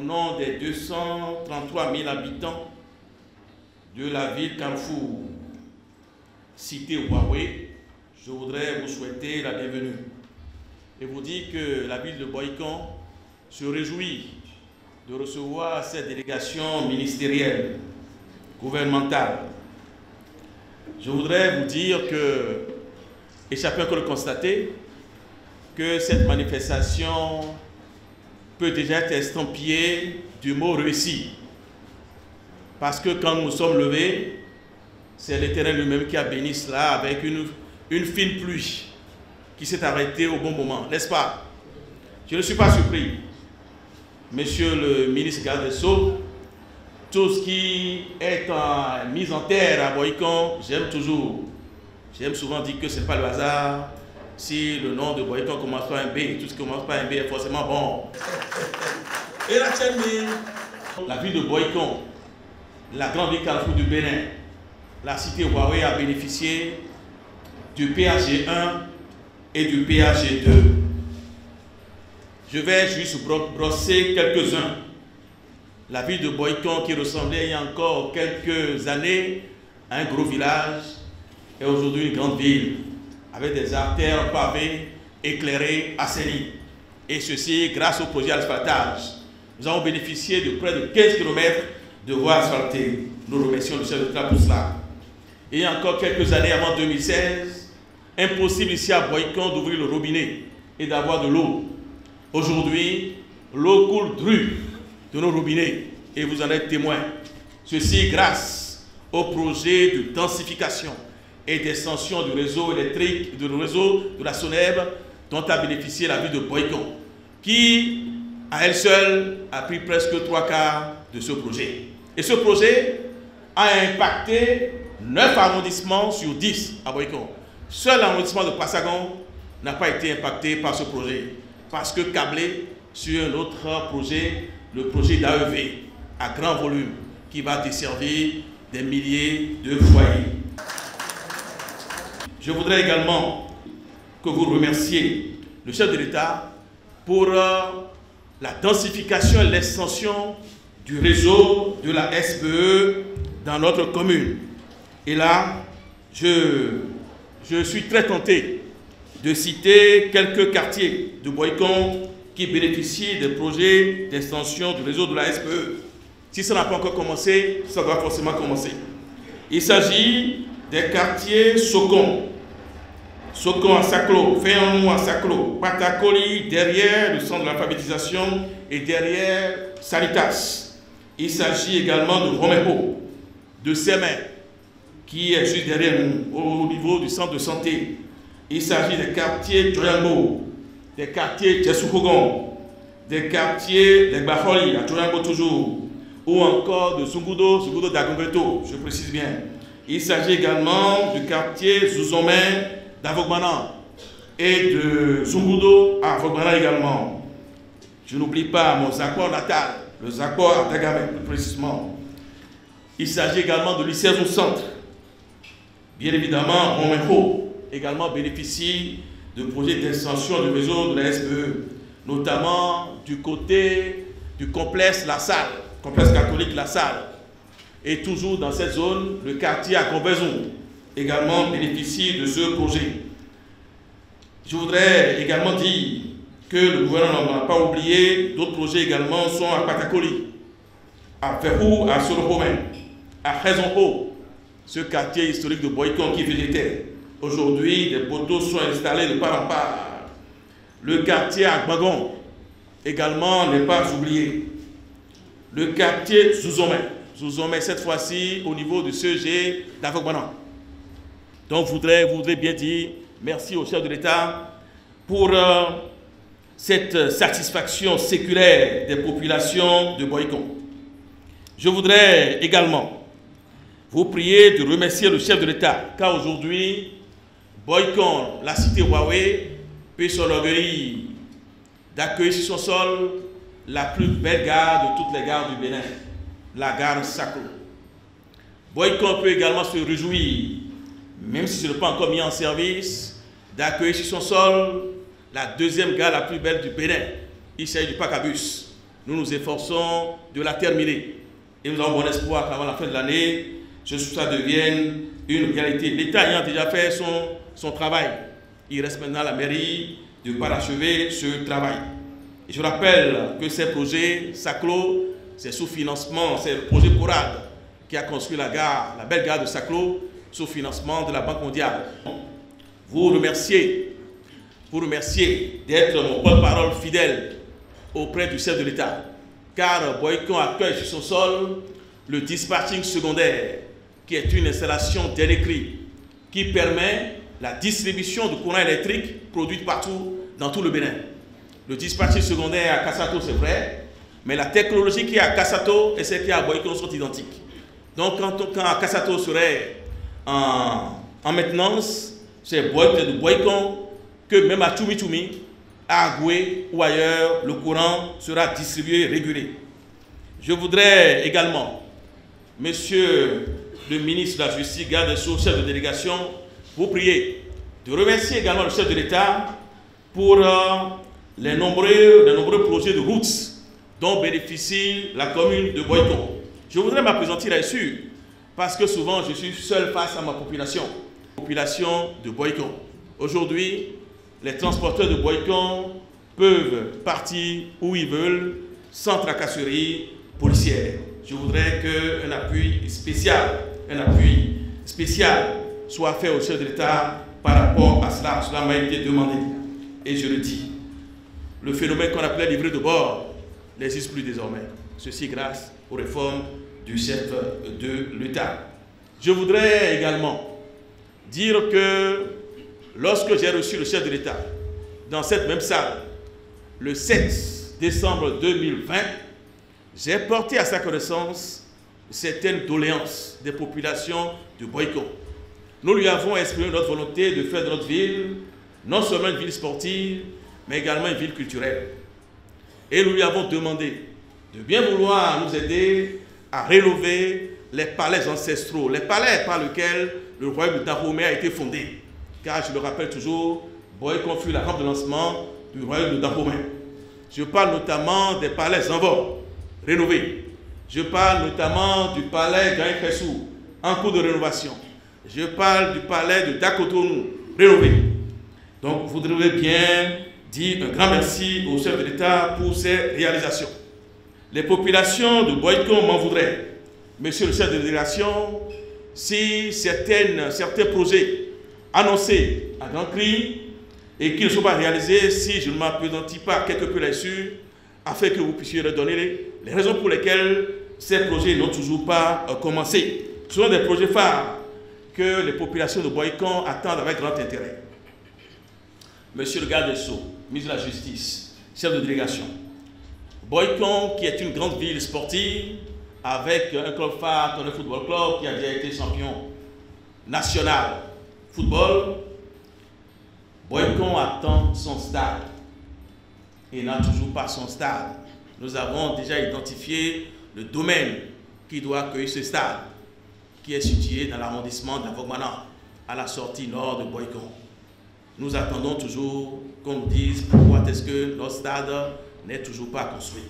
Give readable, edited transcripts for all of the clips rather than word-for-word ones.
nom des 233 000 habitants de la ville Carrefour, cité Huawei, je voudrais vous souhaiter la bienvenue et vous dire que la ville de Boycon se réjouit de recevoir cette délégation ministérielle, gouvernementale. Je voudrais vous dire que, et chacun peut le constater, que cette manifestation peut déjà être estampillée du mot réussi. Parce que quand nous nous sommes levés, c'est l'Éternel lui-même qui a béni cela avec une fine pluie qui s'est arrêtée au bon moment, n'est-ce pas? Je ne suis pas surpris. Monsieur le ministre garde des Sceaux, tout ce qui est en mise en terre à Boycon, j'aime souvent dire que ce n'est pas le hasard. Si le nom de Boycon commence par un B, tout ce qui commence par un B est forcément bon. Et la ville de Boycon, la grande ville Carrefour du Bénin, la cité Huawei a bénéficié du PHG 1 et du PHG 2. Je vais juste brosser quelques-uns. La ville de Boycon, qui ressemblait il y a encore quelques années à un gros village, est aujourd'hui une grande ville, avec des artères pavées, éclairées, assainies. Et ceci grâce au projet asphaltage. Nous avons bénéficié de près de 15 km de voies asphaltées. Nous remercions le chef de l'État pour cela. Et il y a encore quelques années avant 2016, impossible ici à Boycon d'ouvrir le robinet et d'avoir de l'eau. Aujourd'hui, l'eau coule drue de nos robinets et vous en êtes témoins. Ceci grâce au projet de densification et d'extension du réseau électrique, du réseau de la SONEB dont a bénéficié la ville de Boycon, qui, à elle seule, a pris presque 3/4 de ce projet. Et ce projet a impacté 9 arrondissements sur 10 à Boycon. Seul l'arrondissement de Passagon n'a pas été impacté par ce projet, parce que câblé sur un autre projet, le projet d'AEV, à grand volume, qui va desservir des milliers de foyers. Je voudrais également que vous remerciez le chef de l'État pour la densification et l'extension du réseau de la SPE dans notre commune. Et là, je suis très tenté de citer quelques quartiers de Boycon qui bénéficient des projets d'extension du réseau de la SPE. Si ça n'a pas encore commencé, ça doit forcément commencer. Il s'agit des quartiers Sokon, Sokon à Saklo, Féanou à Saklo, Patakoli derrière le centre de l'alphabétisation et derrière Sanitas. Il s'agit également de Romeho, de Semen, qui est juste derrière nous, au niveau du centre de santé. Il s'agit des quartiers Joyango, des quartiers Tchesoukogon, des quartiers des Baholi, à Joyango toujours, ou encore de Zungudo d'Agombeto, je précise bien. Il s'agit également du quartier Zouzomé d'Avogbana et de Zungudo à Avogbana également. Je n'oublie pas mon Zakor natal, le Zakor à Dagamé plus précisément. Il s'agit également de lycée au centre. Bien évidemment, Romeho également bénéficie de projets d'extension du réseau de la SPE, notamment du côté du complexe La Salle, complexe catholique La Salle. Et toujours dans cette zone, le quartier à Combezon également bénéficie de ce projet. Je voudrais également dire que le gouvernement n'a pas oublié, d'autres projets également sont à Patakoli, à Ferrou, à Soromé, à Raison-Haut, ce quartier historique de Boycon qui végétait. Aujourd'hui, des poteaux sont installés de part en part. Le quartier à Gbagon également n'est pas oublié. Le quartier Zouzomé cette fois-ci au niveau du CEG d'Avogbana. Donc, je voudrais bien dire merci au chef de l'État pour cette satisfaction séculaire des populations de Boycon. Je voudrais également vous prier de remercier le chef de l'État, car aujourd'hui, Boycon, la cité Huawei, peut s'enorgueillir d'accueillir sur son sol la plus belle gare de toutes les gares du Bénin, la gare Saklo. Boycon peut également se réjouir, même si ce n'est pas encore mis en service, d'accueillir sur son sol la deuxième gare la plus belle du Bénin. Il s'agit du Pacabus. nous nous efforçons de la terminer. Et nous avons bon espoir qu'avant la fin de l'année, ça devienne une réalité. L'État ayant déjà fait son travail, il reste maintenant à la mairie de parachever ce travail. Et je rappelle que ces projets, Saclo, c'est sous financement, c'est le projet Corade qui a construit la gare, la belle gare de Saclo, sous financement de la Banque mondiale. Vous remercier d'être mon porte-parole fidèle auprès du chef de l'État, car Boycon accueille sur son sol le dispatching secondaire, qui est une installation dernier cri, qui permet la distribution de courant électrique produite partout dans tout le Bénin. Le dispatching secondaire à Kassato, c'est vrai, mais la technologie qui est à Kassato et celle qui est à Boycon sont identiques. Donc quand Kassato serait en maintenance, c'est de Boycon que même à Tchoumi, à Agoué ou ailleurs, le courant sera distribué et régulé. Je voudrais également, Monsieur le ministre de la Justice, garde des Sceaux, chef de délégation, vous prier de remercier également le chef de l'État pour les nombreux projets de routes dont bénéficie la commune de Boycon. Je voudrais m'appesantir là-dessus parce que souvent je suis seul face à ma population de Boycon. Aujourd'hui, les transporteurs de Boycon peuvent partir où ils veulent sans tracasserie policière. Je voudrais qu'un appui spécial soit fait au chef de l'État par rapport à cela. Cela m'a été demandé. Et je le dis, le phénomène qu'on appelait livret de bord n'existe plus désormais. Ceci grâce aux réformes du chef de l'État. Je voudrais également dire que lorsque j'ai reçu le chef de l'État dans cette même salle, le 7 décembre 2020, j'ai porté à sa connaissance certaines doléances des populations de Boycon. Nous lui avons exprimé notre volonté de faire de notre ville non seulement une ville sportive, mais également une ville culturelle. Et nous lui avons demandé de bien vouloir nous aider à rénover les palais ancestraux, les palais par lesquels le royaume de Dahomey a été fondé. Car je le rappelle toujours, Boycon fut la rampe de lancement du royaume de Dahomey. Je parle notamment des palais Zanvor, rénovés. Je parle notamment du palais Gaïkressou, en cours de rénovation. Je parle du palais de Dakotonou, rénové. Donc, vous devez bien dire un grand merci au chef de l'État pour ces réalisations. Les populations de Boycon m'en voudraient, monsieur le chef de délégation, si certains projets annoncés à grand cri et qui ne sont pas réalisés, si je ne m'appesantis pas quelque peu là-dessus, afin que vous puissiez leur donner les raisons pour lesquelles ces projets n'ont toujours pas commencé. Ce sont des projets phares que les populations de Boycon attendent avec grand intérêt. Monsieur le garde des Sceaux, ministre de la Justice, chef de délégation, Boycon, qui est une grande ville sportive, avec un club phare, le Football Club, qui a déjà été champion national football, Boycon attend son stade et n'a toujours pas son stade. Nous avons déjà identifié le domaine qui doit accueillir ce stade, qui est situé dans l'arrondissement d'Avogmanan, à la sortie nord de Boycon. Nous attendons toujours qu'on nous dise pourquoi est-ce que notre stade n'est toujours pas construit.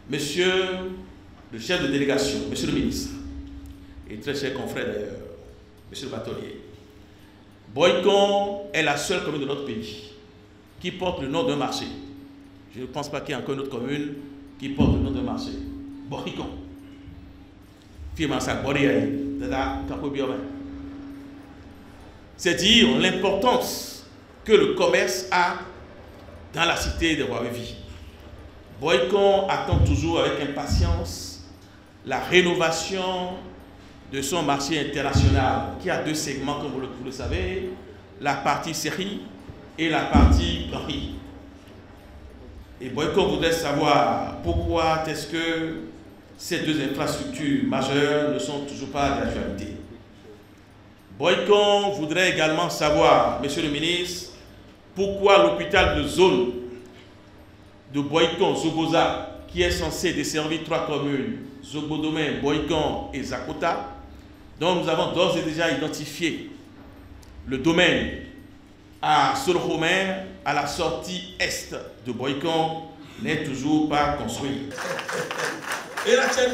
Monsieur le chef de délégation, monsieur le ministre, et très cher confrère d'ailleurs, monsieur le bâtonnier, Boycon est la seule commune de notre pays qui porte le nom d'un marché. Je ne pense pas qu'il y ait encore une autre commune qui porte le nom d'un marché. Boycon. C'est dire l'importance que le commerce a dans la cité de Wawevi. Boycon attend toujours avec impatience la rénovation de son marché international, qui a deux segments, comme vous le savez, la partie série et la partie grand prix. Et Boycon voudrait savoir pourquoi est-ce que ces deux infrastructures majeures ne sont toujours pas d'actualité. Boycon voudrait également savoir, monsieur le ministre, pourquoi l'hôpital de zone de Boycon, Zogoza, qui est censé desservir trois communes, Zogodomé, Boycon et Zakota, dont nous avons d'ores et déjà identifié le domaine à Solhomer, à la sortie est de Boycon, n'est toujours pas construit. Et la chaîne